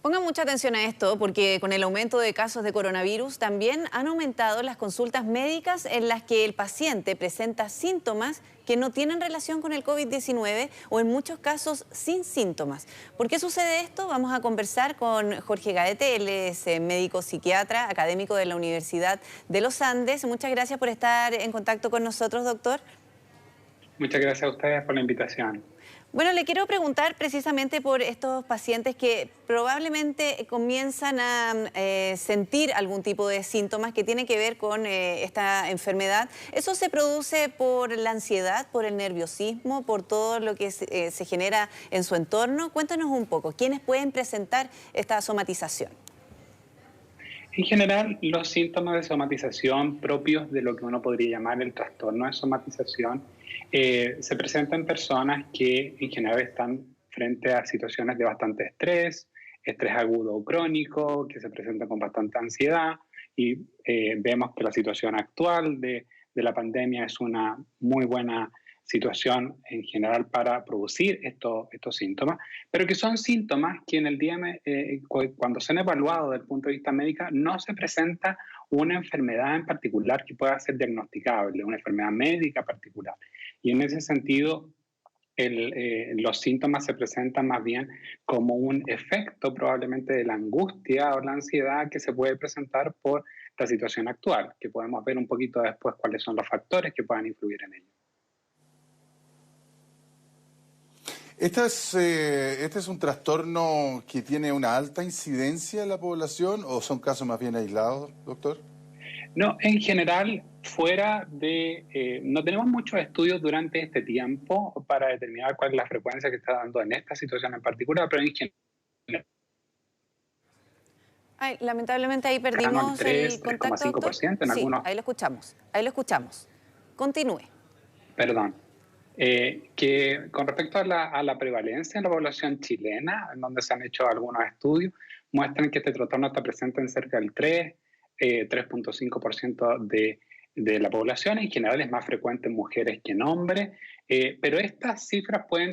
Pongan mucha atención a esto porque con el aumento de casos de coronavirus también han aumentado las consultas médicas en las que el paciente presenta síntomas que no tienen relación con el COVID-19 o en muchos casos sin síntomas. ¿Por qué sucede esto? Vamos a conversar con Jorge Gaete, él es médico psiquiatra, académico de la Universidad de los Andes. Muchas gracias por estar en contacto con nosotros, doctor. Muchas gracias a ustedes por la invitación. Bueno, le quiero preguntar precisamente por estos pacientes que probablemente comienzan a sentir algún tipo de síntomas que tienen que ver con esta enfermedad. ¿Eso se produce por la ansiedad, por el nerviosismo, por todo lo que se genera en su entorno? Cuéntanos un poco, ¿quiénes pueden presentar esta somatización? En general, los síntomas de somatización propios de lo que uno podría llamar el trastorno de somatización se presentan en personas que en general están frente a situaciones de bastante estrés agudo o crónico, que se presentan con bastante ansiedad y vemos que la situación actual de la pandemia es una muy buena situación en general para producir estos síntomas, pero que son síntomas que en el día, cuando son evaluados desde el punto de vista médico, no se presenta una enfermedad en particular que pueda ser diagnosticable, una enfermedad médica particular. Y en ese sentido, los síntomas se presentan más bien como un efecto probablemente de la angustia o la ansiedad que se puede presentar por la situación actual, que podemos ver un poquito después cuáles son los factores que puedan influir en ello. ¿Este es un trastorno que tiene una alta incidencia en la población o son casos más bien aislados, doctor? No, en general, no tenemos muchos estudios durante este tiempo para determinar cuál es la frecuencia que está dando en esta situación en particular, pero en general, Ay, lamentablemente ahí cercano al perdimos el contacto, doctor. 3,5% en Sí, algunos. ahí lo escuchamos. Continúe. Perdón. Que con respecto a la prevalencia en la población chilena, en donde se han hecho algunos estudios, muestran que este trastorno está presente en cerca del 3,5% de la población. En general es más frecuente en mujeres que en hombres, pero estas cifras pueden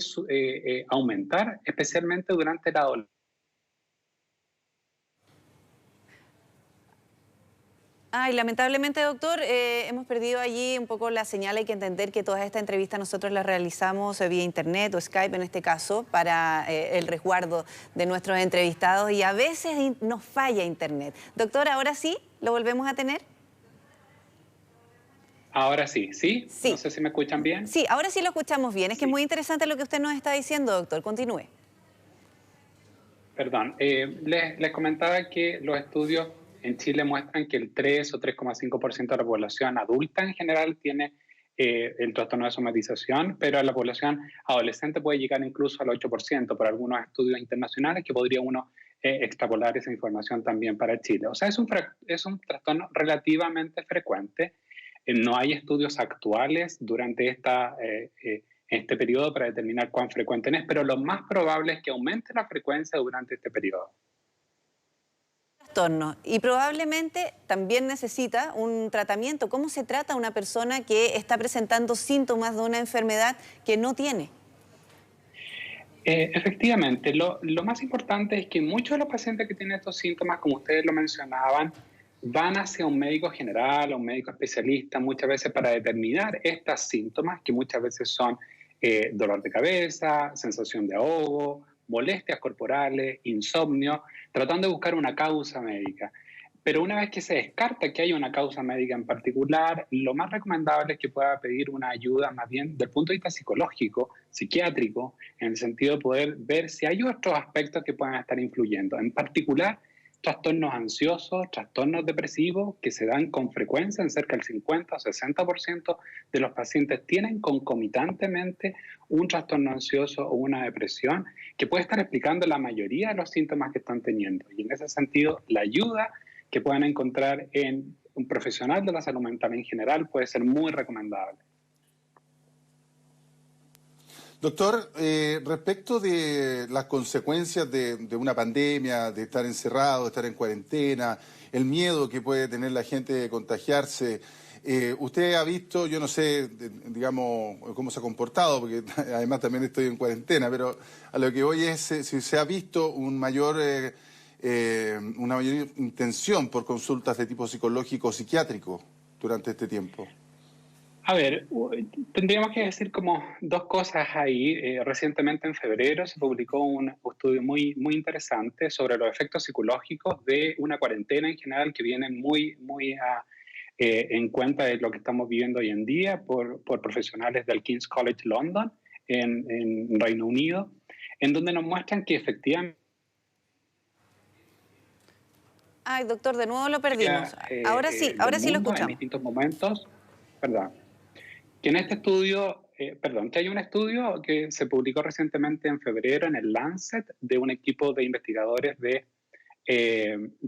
aumentar, especialmente durante la adolescencia. Ay, lamentablemente, doctor, hemos perdido allí un poco la señal. Hay que entender que todas estas entrevistas nosotros las realizamos vía internet o Skype en este caso para el resguardo de nuestros entrevistados y a veces nos falla internet. Doctor, ¿ahora sí lo volvemos a tener? Ahora sí, ¿sí? Sí. No sé si me escuchan bien. Sí, ahora sí lo escuchamos bien. Es que es Sí. muy interesante lo que usted nos está diciendo, doctor. Continúe. Perdón, les comentaba que los estudios en Chile muestran que el 3 o 3,5% de la población adulta en general tiene el trastorno de somatización, pero la población adolescente puede llegar incluso al 8% por algunos estudios internacionales que podría uno extrapolar esa información también para Chile. O sea, es un trastorno relativamente frecuente. No hay estudios actuales durante este periodo para determinar cuán frecuente es, pero lo más probable es que aumente la frecuencia durante este periodo. Trastorno y probablemente también necesita un tratamiento. ¿Cómo se trata a una persona que está presentando síntomas de una enfermedad que no tiene? Efectivamente, lo más importante es que muchos de los pacientes que tienen estos síntomas, como ustedes lo mencionaban, van hacia un médico general o un médico especialista muchas veces para determinar estos síntomas, que muchas veces son dolor de cabeza, sensación de ahogo, molestias corporales, insomnio, tratando de buscar una causa médica. Pero una vez que se descarta que hay una causa médica en particular, lo más recomendable es que pueda pedir una ayuda más bien del punto de vista psicológico, psiquiátrico, en el sentido de poder ver si hay otros aspectos que puedan estar influyendo. En particular, trastornos ansiosos, trastornos depresivos que se dan con frecuencia en cerca del 50 o 60% de los pacientes tienen concomitantemente un trastorno ansioso o una depresión que puede estar explicando la mayoría de los síntomas que están teniendo. Y en ese sentido, la ayuda que puedan encontrar en un profesional de la salud mental en general puede ser muy recomendable. Doctor, respecto de las consecuencias de una pandemia, de estar encerrado, de estar en cuarentena, el miedo que puede tener la gente de contagiarse, usted ha visto, yo no sé, digamos, cómo se ha comportado, porque además también estoy en cuarentena, pero a lo que voy es si se ha visto un mayor una mayor intención por consultas de tipo psicológico o psiquiátrico durante este tiempo? A ver, tendríamos que decir como dos cosas ahí. Recientemente en febrero se publicó un estudio muy interesante sobre los efectos psicológicos de una cuarentena en general que vienen muy en cuenta de lo que estamos viviendo hoy en día por profesionales del King's College London en Reino Unido, en donde nos muestran que efectivamente... Ay, doctor, de nuevo lo perdimos. Ahora sí lo escuchamos. En distintos momentos, ¿verdad? Que en este estudio, que hay un estudio que se publicó recientemente en febrero en el Lancet de un equipo de investigadores de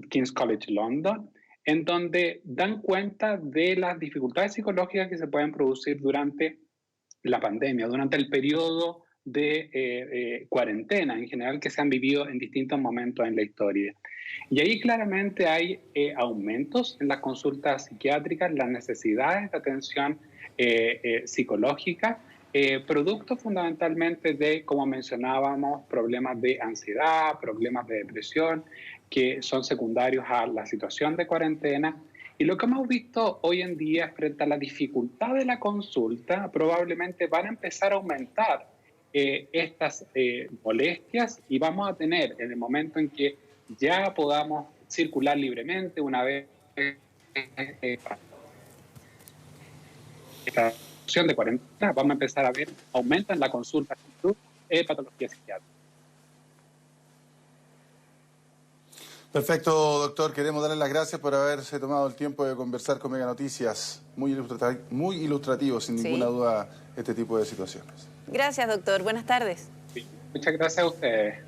King's College London, en donde dan cuenta de las dificultades psicológicas que se pueden producir durante la pandemia, durante el periodo de cuarentena en general que se han vivido en distintos momentos en la historia. Y ahí claramente hay aumentos en las consultas psiquiátricas, las necesidades de atención psicológica, producto fundamentalmente de, como mencionábamos, problemas de ansiedad, problemas de depresión, que son secundarios a la situación de cuarentena. Y lo que hemos visto hoy en día frente a la dificultad de la consulta, probablemente van a empezar a aumentar estas molestias y vamos a tener en el momento en que ya podamos circular libremente una vez esta situación de cuarentena, vamos a empezar a ver aumento en la consulta de patologías psiquiátricas. Perfecto, doctor. Queremos darle las gracias por haberse tomado el tiempo de conversar con Mega Noticias. Muy ilustrativo, sin ninguna duda, este tipo de situaciones. Gracias, doctor. Buenas tardes. Sí. Muchas gracias a ustedes.